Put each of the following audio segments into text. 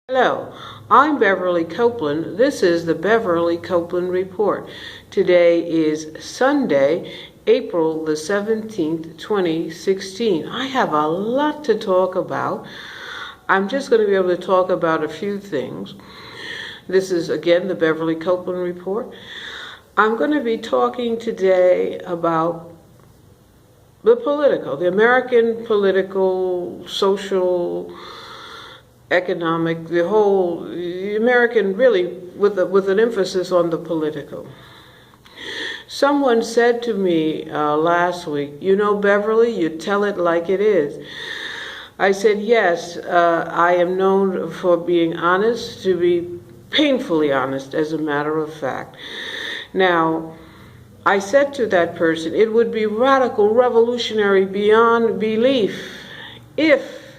Hello, I'm Beverly Copeland. This is the Beverly Copeland Report. Today is Sunday, April the 17th, 2016. I have a lot to talk about. I'm just going to be able to talk about a few things. This is again the Beverly Copeland Report. I'm going to be talking today about the American political, social, economic, the American, really, with an emphasis on the political. Someone said to me last week, "You know, Beverly, you tell it like it is." I said, yes, I am known for being honest, to be painfully honest, as a matter of fact. Now, I said to that person, it would be radical, revolutionary beyond belief if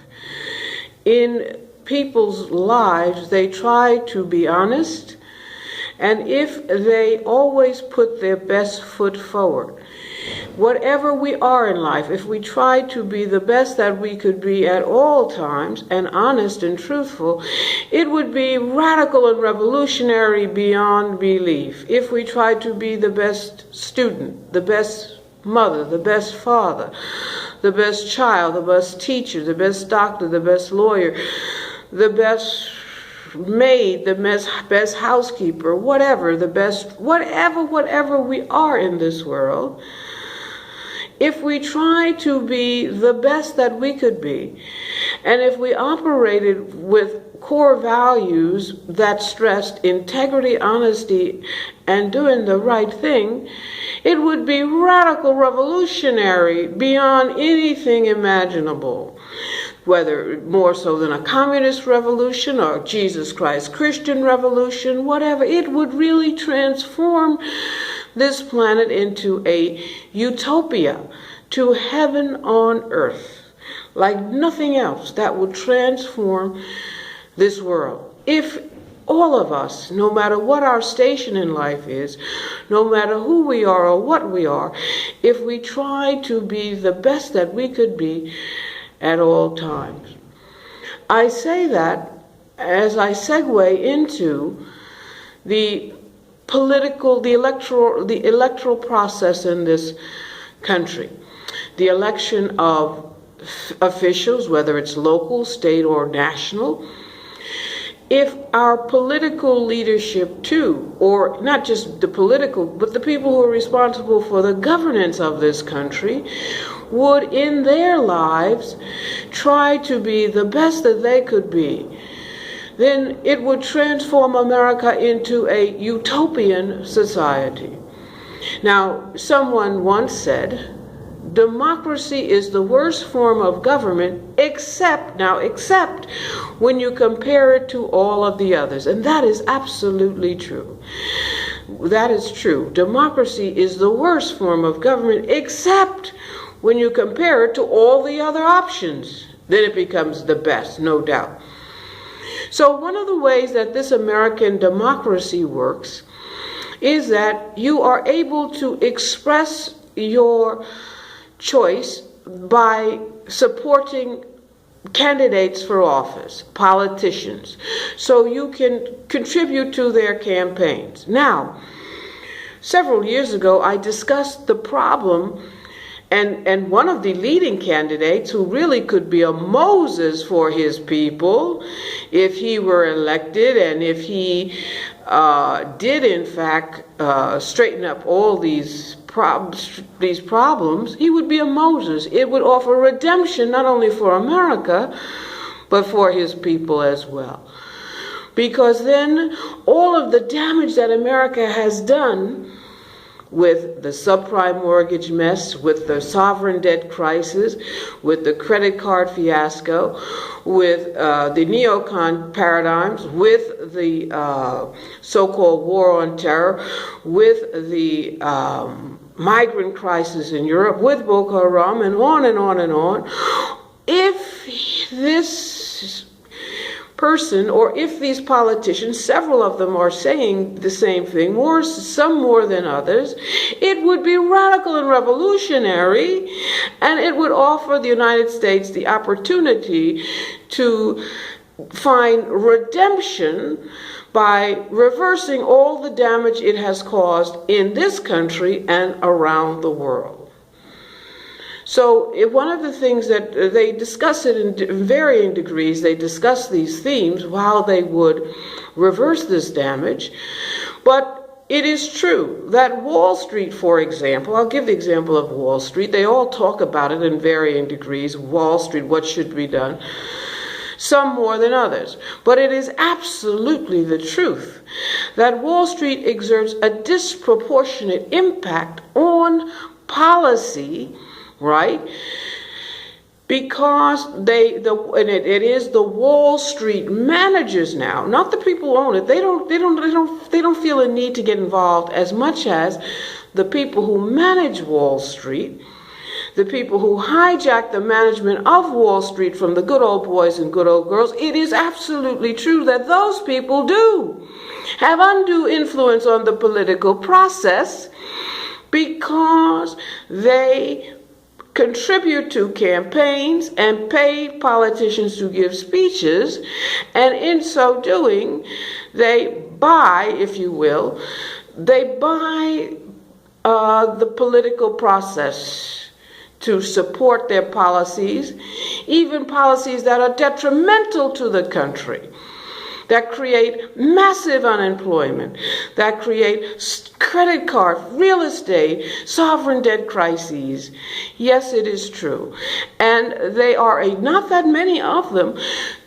in people's lives they try to be honest, and if they always put their best foot forward. Whatever we are in life, if we try to be the best that we could be at all times, and honest and truthful, it would be radical and revolutionary beyond belief. If we try to be the best student, the best mother, the best father, the best child, the best teacher, the best doctor, the best lawyer, the best maid, the best housekeeper, whatever we are in this world, if we try to be the best that we could be, and if we operated with core values that stressed integrity, honesty, and doing the right thing, it would be radical, revolutionary beyond anything imaginable. Whether more so than a communist revolution or Jesus Christ Christian revolution, whatever, it would really transform this planet into a utopia, to heaven on earth, like nothing else. That would transform this world. If all of us, no matter what our station in life is, no matter who we are or what we are, if we try to be the best that we could be at all times. I say that as I segue into the electoral process in this country. The election of officials, whether it's local, state, or national. If our political leadership too, or not just the political, but the people who are responsible for the governance of this country, would in their lives try to be the best that they could be, then it would transform America into a utopian society. Now, someone once said, democracy is the worst form of government except when you compare it to all of the others. And that is absolutely true. That is true. Democracy is the worst form of government except when you compare it to all the other options. Then it becomes the best, no doubt. So one of the ways that this American democracy works is that you are able to express your choice by supporting candidates for office, politicians, so you can contribute to their campaigns. Now, several years ago, I discussed the problem, and one of the leading candidates who really could be a Moses for his people if he were elected, and if he did in fact straighten up all these problems, he would be a Moses. It would offer redemption not only for America, but for his people as well. Because then all of the damage that America has done with the subprime mortgage mess, with the sovereign debt crisis, with the credit card fiasco, with the neocon paradigms, with the so-called war on terror, with the migrant crisis in Europe, with Boko Haram, and on and on and on. If this person, or if these politicians, several of them are saying the same thing, some more than others, it would be radical and revolutionary, and it would offer the United States the opportunity to find redemption by reversing all the damage it has caused in this country and around the world. So one of the things that they discuss it in varying degrees, they discuss these themes, how they would reverse this damage. But it is true that Wall Street, for example, I'll give the example of Wall Street. They all talk about it in varying degrees. Wall Street, what should be done? Some more than others. But it is absolutely the truth that Wall Street exerts a disproportionate impact on policy, right? Because it is the Wall Street managers now, not the people who own it. They don't feel a need to get involved as much as the people who manage Wall Street, the people who hijack the management of Wall Street from the good old boys and good old girls. It is absolutely true that those people do have undue influence on the political process because they contribute to campaigns and pay politicians to give speeches, and in so doing, they buy, if you will, they buy the political process to support their policies, even policies that are detrimental to the country, that create massive unemployment, that create credit card, real estate, sovereign debt crises. Yes, it is true. And they are not that many of them,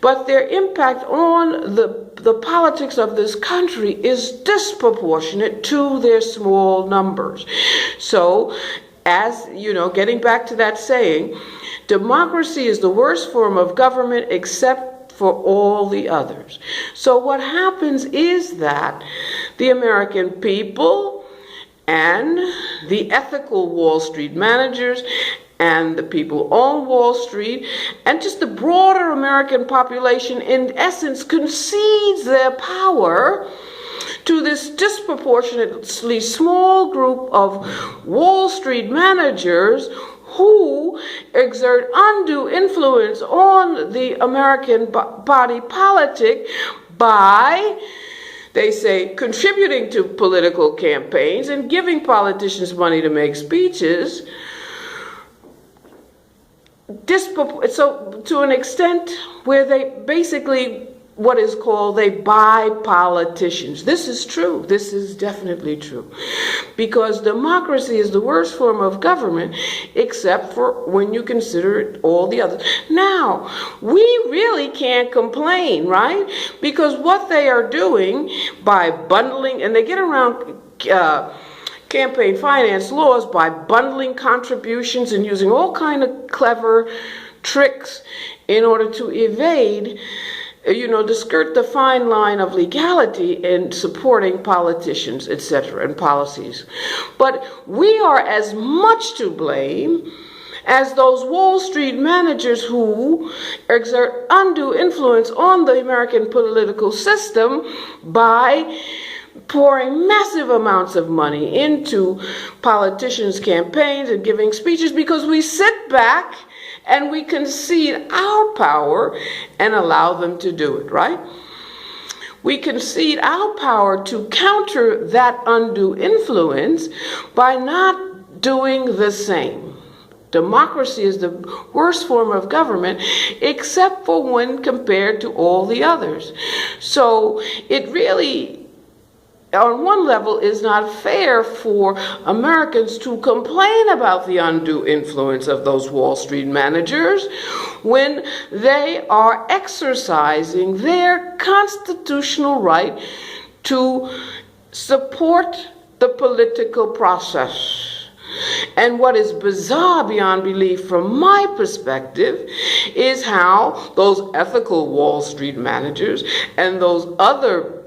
but their impact on the politics of this country is disproportionate to their small numbers. So, as you know, getting back to that saying, democracy is the worst form of government except for all the others. So what happens is that the American people and the ethical Wall Street managers and the people on Wall Street and just the broader American population, in essence, concedes their power to this disproportionately small group of Wall Street managers who exert undue influence on the American body politic by, they say, contributing to political campaigns and giving politicians money to make speeches. So to an extent where they basically, what is called, they buy politicians. This is true. This is definitely true. Because democracy is the worst form of government, except for when you consider it all the others. Now, we really can't complain, right? Because what they are doing by bundling, and they get around campaign finance laws by bundling contributions and using all kind of clever tricks in order to evade, to skirt the fine line of legality in supporting politicians, etc., and policies. But we are as much to blame as those Wall Street managers who exert undue influence on the American political system by pouring massive amounts of money into politicians' campaigns and giving speeches, because we sit back and we concede our power and allow them to do it, right? We concede our power to counter that undue influence by not doing the same. Democracy is the worst form of government, except for when compared to all the others. So it really, on one level, is not fair for Americans to complain about the undue influence of those Wall Street managers when they are exercising their constitutional right to support the political process. And what is bizarre beyond belief from my perspective is how those ethical Wall Street managers and those other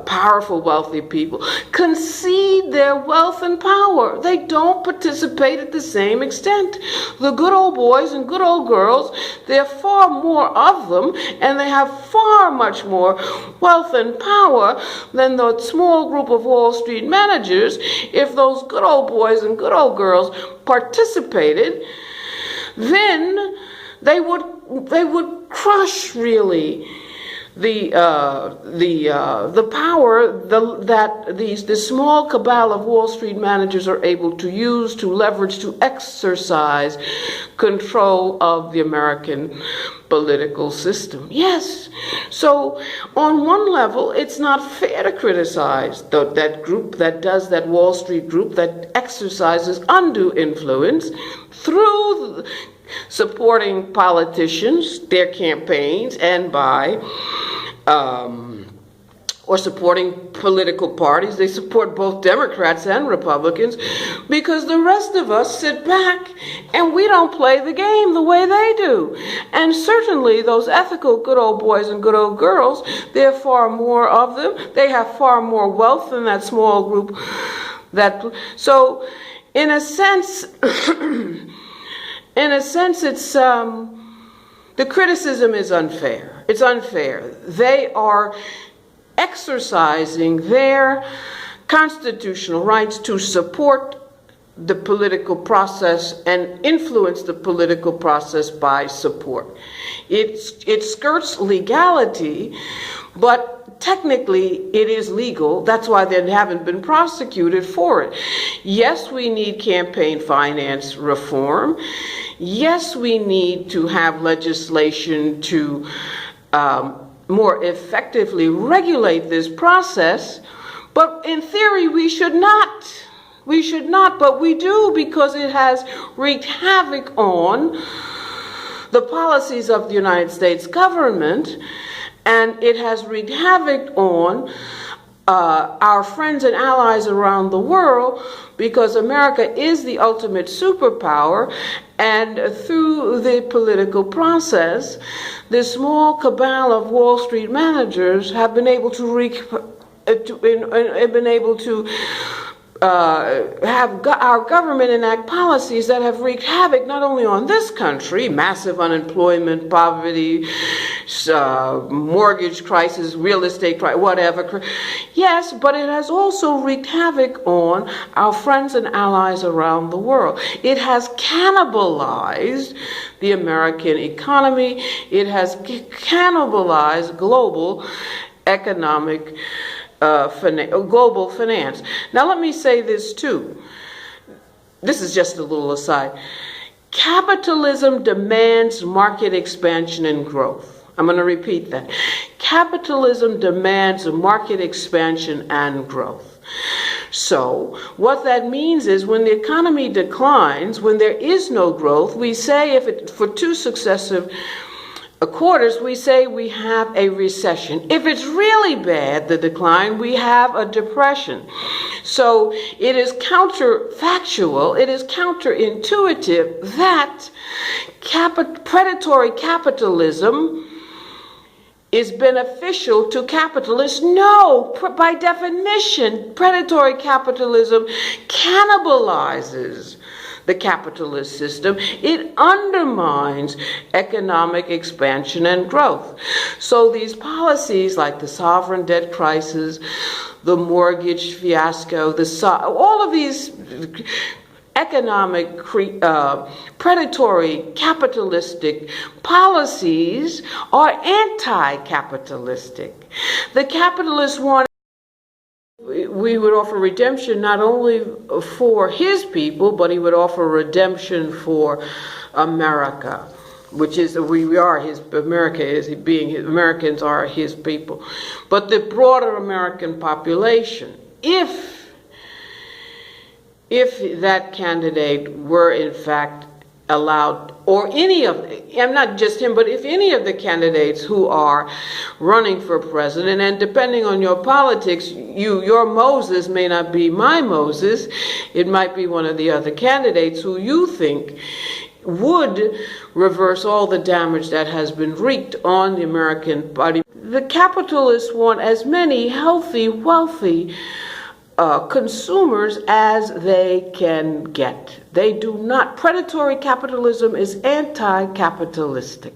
powerful, wealthy people concede their wealth and power. They don't participate at the same extent. The good old boys and good old girls, there are far more of them, and they have far much more wealth and power than the small group of Wall Street managers. If those good old boys and good old girls participated, then they would crush, really, the power that this small cabal of Wall Street managers are able to use to leverage, to exercise control of the American political system. Yes. So on one level, it's not fair to criticize that group that does, that Wall Street group that exercises undue influence through supporting politicians, their campaigns, and by or supporting political parties. They support both Democrats and Republicans, because the rest of us sit back and we don't play the game the way they do. And certainly those ethical good old boys and good old girls, there are far more of them. They have far more wealth than that small group. So in a sense, it's the criticism is unfair. It's unfair. They are exercising their constitutional rights to support the political process and influence the political process by support. It skirts legality, but technically it is legal. That's why they haven't been prosecuted for it. Yes, we need campaign finance reform. Yes, we need to have legislation to more effectively regulate this process, but in theory we should not. We should not, but we do, because it has wreaked havoc on the policies of the United States government, and it has wreaked havoc on our friends and allies around the world, because America is the ultimate superpower, and through the political process, the small cabal of Wall Street managers have been able to have our government enact policies that have wreaked havoc not only on this country, massive unemployment, poverty, mortgage crisis, real estate crisis, whatever. Yes, but it has also wreaked havoc on our friends and allies around the world. It has cannibalized the American economy. It has cannibalized global economic global finance. Now let me say this too. This is just a little aside. Capitalism demands market expansion and growth. I'm going to repeat that. Capitalism demands market expansion and growth. So what that means is, when the economy declines, when there is no growth, we say, for two successive quarters, we say we have a recession. If it's really bad, the decline, we have a depression. So it is counterfactual, it is counterintuitive that predatory capitalism is beneficial to capitalists. No, by definition, predatory capitalism cannibalizes the capitalist system. It undermines economic expansion and growth. So these policies like the sovereign debt crisis, the mortgage fiasco, all of these economic predatory capitalistic policies are anti-capitalistic. The capitalists want we would offer redemption not only for his people, but he would offer redemption for America, which is we are his. America is being his. Americans are his people, but the broader American population, if that candidate were in fact allowed, or any of, and not just him, but if any of the candidates who are running for president, and depending on your politics, your Moses may not be my Moses, it might be one of the other candidates who you think would reverse all the damage that has been wreaked on the American body. The capitalists want as many healthy, wealthy consumers as they can get. They do not. Predatory capitalism is anti-capitalistic.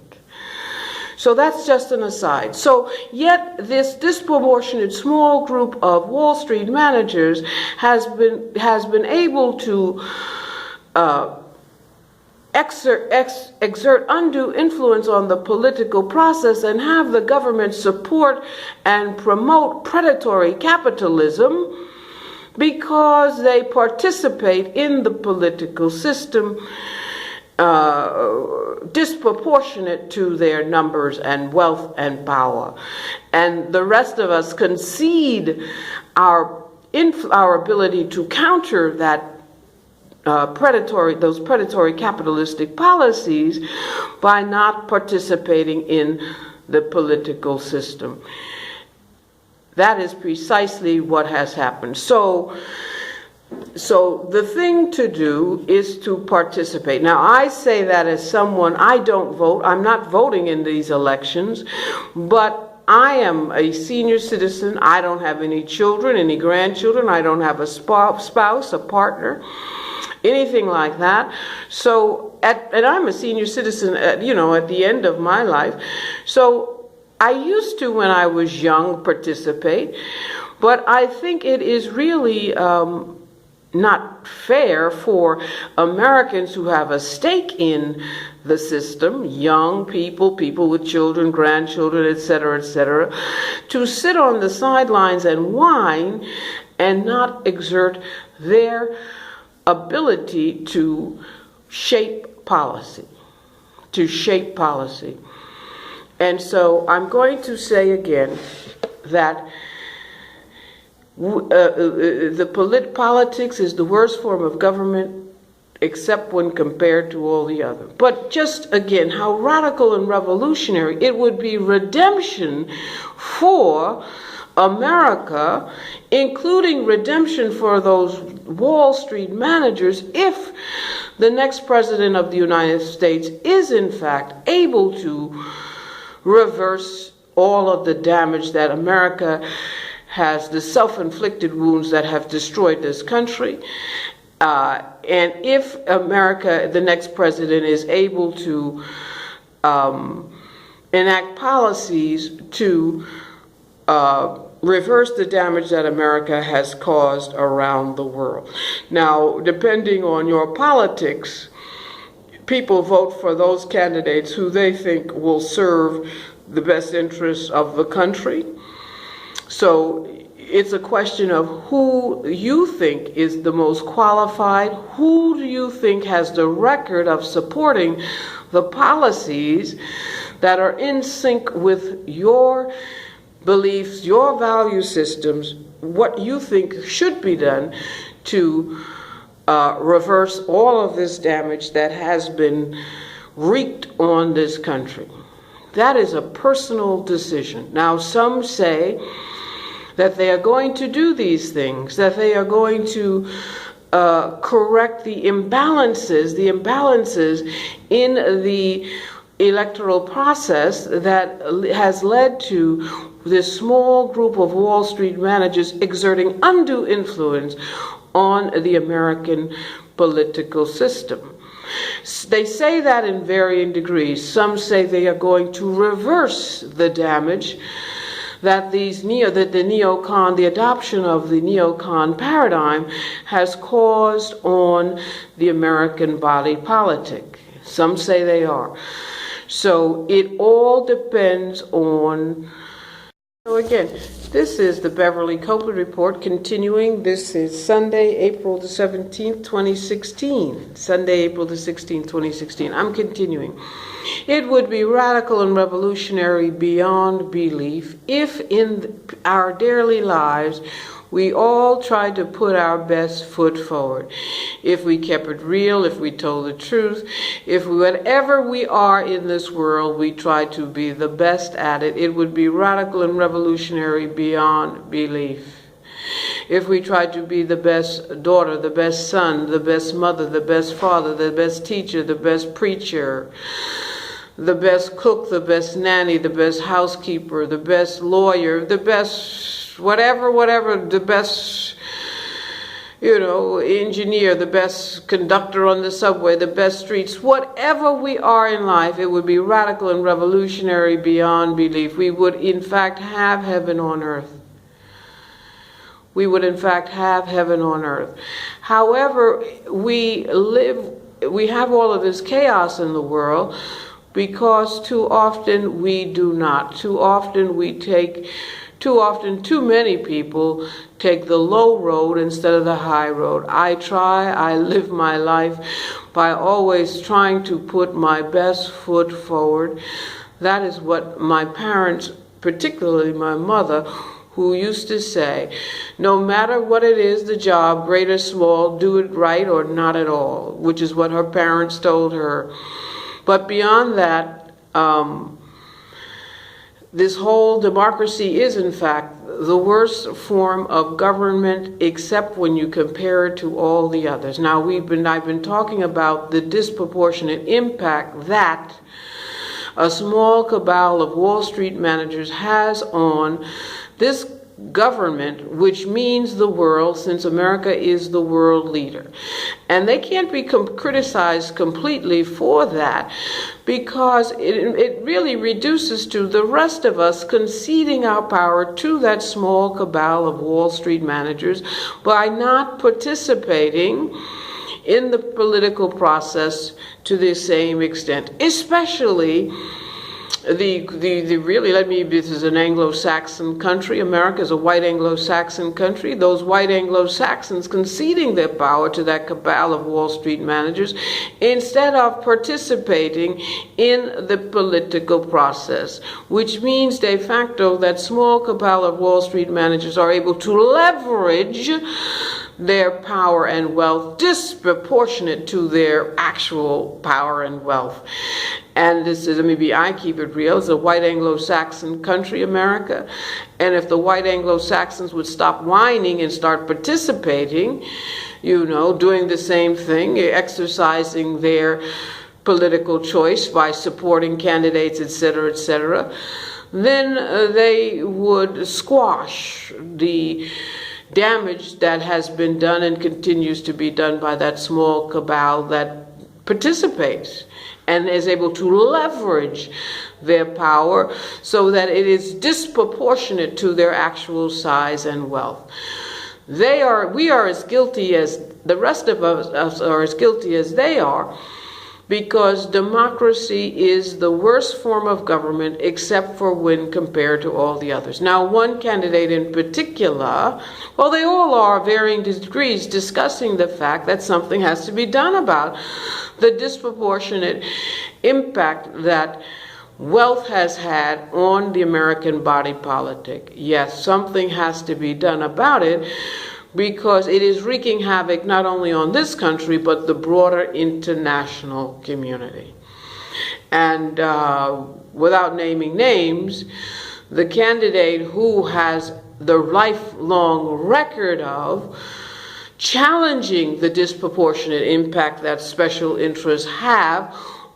So that's just an aside. So yet this disproportionate small group of Wall Street managers has been able to exert undue influence on the political process and have the government support and promote predatory capitalism because they participate in the political system disproportionate to their numbers and wealth and power. And the rest of us concede our ability to counter that those predatory capitalistic policies by not participating in the political system. That is precisely what has happened. So the thing to do is to participate. Now, I say that as someone, I don't vote. I'm not voting in these elections, but I am a senior citizen. I don't have any children, any grandchildren. I don't have a spouse, a partner, anything like that. So, and I'm a senior citizen, at the end of my life. So I used to, when I was young, participate, but I think it is really not fair for Americans who have a stake in the system, young people, people with children, grandchildren, etc., to sit on the sidelines and whine and not exert their ability to shape policy, And so I'm going to say again that politics is the worst form of government except when compared to all the other. But just again, how radical and revolutionary it would be redemption for America, including redemption for those Wall Street managers, if the next president of the United States is in fact able to reverse all of the damage that America has, the self-inflicted wounds that have destroyed this country. And if America, the next president, is able to enact policies to reverse the damage that America has caused around the world. Now, depending on your politics, people vote for those candidates who they think will serve the best interests of the country. So it's a question of who you think is the most qualified, who do you think has the record of supporting the policies that are in sync with your beliefs, your value systems, what you think should be done to reverse all of this damage that has been wreaked on this country. That is a personal decision. Now, some say that they are going to do these things, that they are going to correct the imbalances in the electoral process that has led to this small group of Wall Street managers exerting undue influence on the American political system. They say that in varying degrees. Some say they are going to reverse the damage that the adoption of the neocon paradigm has caused on the American body politic. Some say they are. So it all depends on. So again, this is the Beverly Copeland Report continuing. This is Sunday, April the 17th, 2016. Sunday, April the 16th, 2016. I'm continuing. It would be radical and revolutionary beyond belief if in our daily lives we all tried to put our best foot forward. If we kept it real, if we told the truth, if whatever we are in this world, we try to be the best at it, it would be radical and revolutionary beyond belief. If we tried to be the best daughter, the best son, the best mother, the best father, the best teacher, the best preacher, the best cook, the best nanny, the best housekeeper, the best lawyer, the best whatever, the best, engineer, the best conductor on the subway, the best streets, whatever we are in life, it would be radical and revolutionary beyond belief. We would, in fact, have heaven on earth. We would, in fact, have heaven on earth. However, we live we have all of this chaos in the world because too often we do not. Too often too many people take the low road instead of the high road. I live my life by always trying to put my best foot forward. That is what my parents, particularly my mother, who used to say, no matter what it is, the job, great or small, do it right or not at all, which is what her parents told her. But beyond that, this whole democracy is, in fact, the worst form of government, except when you compare it to all the others. Now, I've been talking about the disproportionate impact that a small cabal of Wall Street managers has on this government, which means the world, since America is the world leader. And they can't be criticized completely for that, because it really reduces to the rest of us conceding our power to that small cabal of Wall Street managers by not participating in the political process to the same extent, especially this is an Anglo-Saxon country. America is a white Anglo-Saxon country. Those white Anglo-Saxons conceding their power to that cabal of Wall Street managers instead of participating in the political process, which means de facto that small cabal of Wall Street managers are able to leverage their power and wealth disproportionate to their actual power and wealth. And this is, I keep it real, it's a white Anglo-Saxon country, America. And if the white Anglo-Saxons would stop whining and start participating, doing the same thing, exercising their political choice by supporting candidates, etc., then they would squash the damage that has been done and continues to be done by that small cabal that participates and is able to leverage their power so that it is disproportionate to their actual size and wealth. We are as guilty as the rest of us are as guilty as they are, because democracy is the worst form of government except for when compared to all the others. Now, one candidate in particular, well, they all are varying degrees discussing the fact that something has to be done about the disproportionate impact that wealth has had on the American body politic. Yes, something has to be done about it, because it is wreaking havoc not only on this country, but the broader international community. And without naming names, the candidate who has the lifelong record of challenging the disproportionate impact that special interests have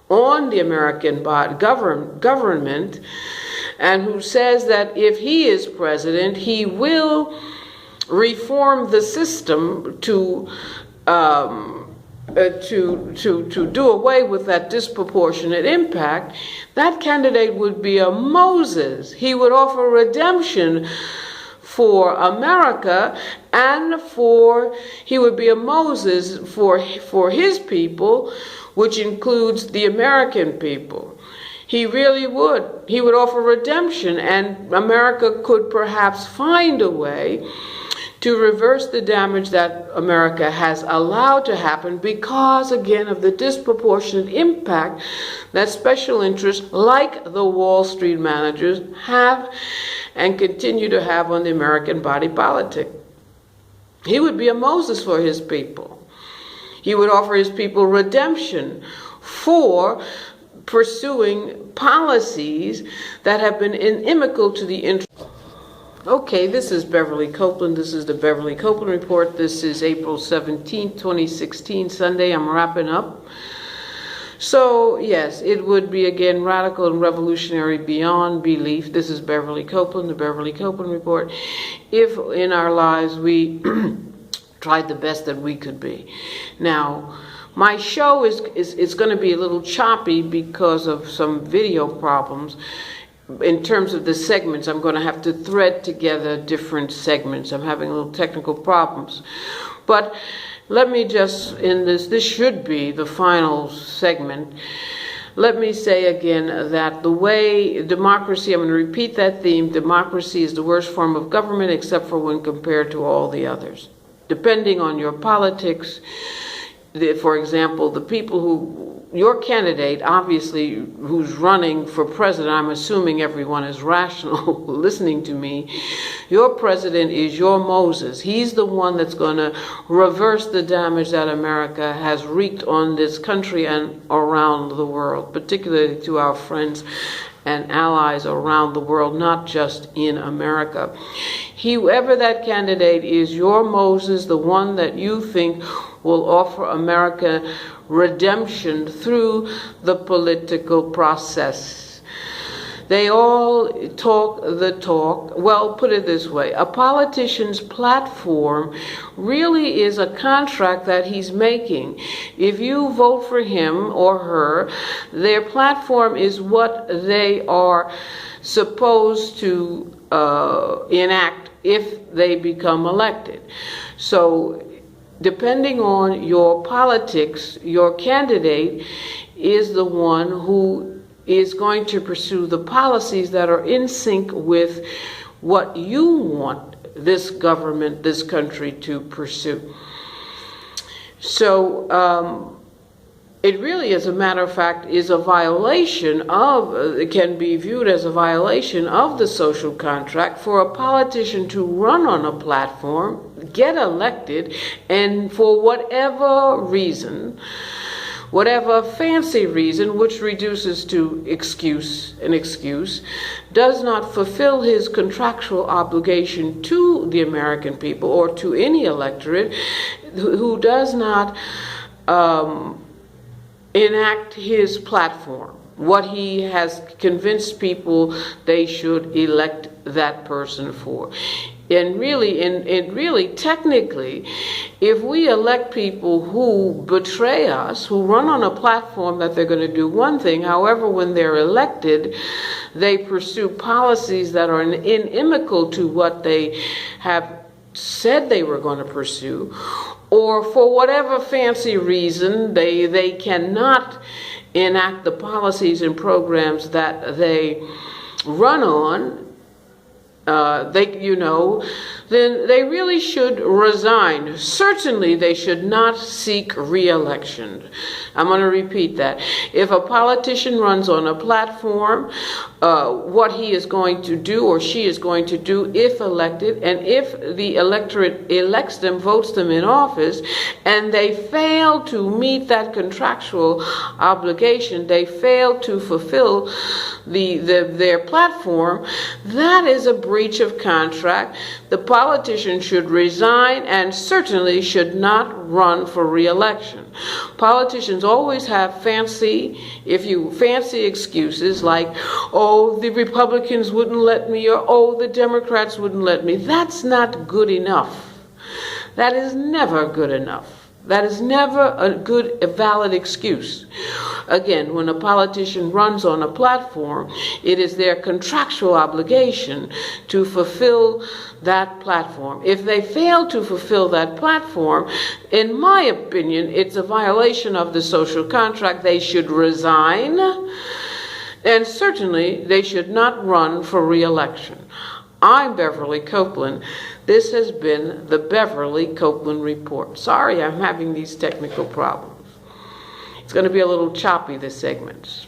on the American government, and who says that if he is president, he will reform the system to do away with that disproportionate impact, that candidate would be a Moses. He would offer redemption for America, and he would be a Moses for his people, which includes the American people. He really would. He would offer redemption, and America could perhaps find a way to reverse the damage that America has allowed to happen because, again, of the disproportionate impact that special interests like the Wall Street managers have and continue to have on the American body politic. He would be a Moses for his people. He would offer his people redemption for pursuing policies that have been inimical to the interest. Okay, this is Beverly Copeland. This is the Beverly Copeland Report. This is April 17, 2016, Sunday. I'm wrapping up. So, yes, it would be, again, radical and revolutionary beyond belief. This is Beverly Copeland, the Beverly Copeland Report. If in our lives we tried the best that we could be. Now, my show is going to be a little choppy because of some video problems. In terms of the segments, I'm going to have to thread together different segments. I'm having little technical problems. But let me just, this should be the final segment. Let me say again that the way democracy, I'm going to repeat that theme, democracy is the worst form of government except for when compared to all the others. Depending on your politics, for example, the people who, your candidate, obviously, who's running for president, I'm assuming everyone is rational listening to me, your president is your Moses. He's the one that's going to reverse the damage that America has wreaked on this country and around the world, particularly to our friends and allies around the world, not just in America. Whoever that candidate is, your Moses, the one that you think will offer America redemption through the political process. They all talk the talk. Well, put it this way, a politician's platform really is a contract that he's making. If you vote for him or her, their platform is what they are supposed to enact if they become elected. So depending on your politics, your candidate is the one who is going to pursue the policies that are in sync with what you want this government, this country to pursue. So it really, as a matter of fact, is a violation of, it can be viewed as a violation of the social contract for a politician to run on a platform, get elected, and for whatever reason, whatever fancy reason, which reduces to an excuse, does not fulfill his contractual obligation to the American people or to any electorate, who does not enact his platform, what he has convinced people they should elect that person for. And really, technically, if we elect people who betray us, who run on a platform that they're going to do one thing, however, when they're elected, they pursue policies that are inimical to what they have said they were going to pursue, or for whatever fancy reason, they cannot enact the policies and programs that they run on, then they really should resign. Certainly they should not seek re-election. I'm going to repeat that. If a politician runs on a platform, what he is going to do or she is going to do if elected, and if the electorate elects them, votes them in office, and they fail to meet that contractual obligation, they fail to fulfill their platform, that is a breach of contract. The politician should resign and certainly should not run for re-election. Politicians always have fancy excuses like, oh, the Republicans wouldn't let me, or oh, the Democrats wouldn't let me. That's not good enough. That is never good enough. That is never a valid excuse. Again, when a politician runs on a platform, it is their contractual obligation to fulfill that platform. If they fail to fulfill that platform, in my opinion, it's a violation of the social contract. They should resign, and certainly they should not run for re-election. I'm Beverly Copeland. This has been the Beverly Copeland Report. Sorry, I'm having these technical problems. It's going to be a little choppy, this segment.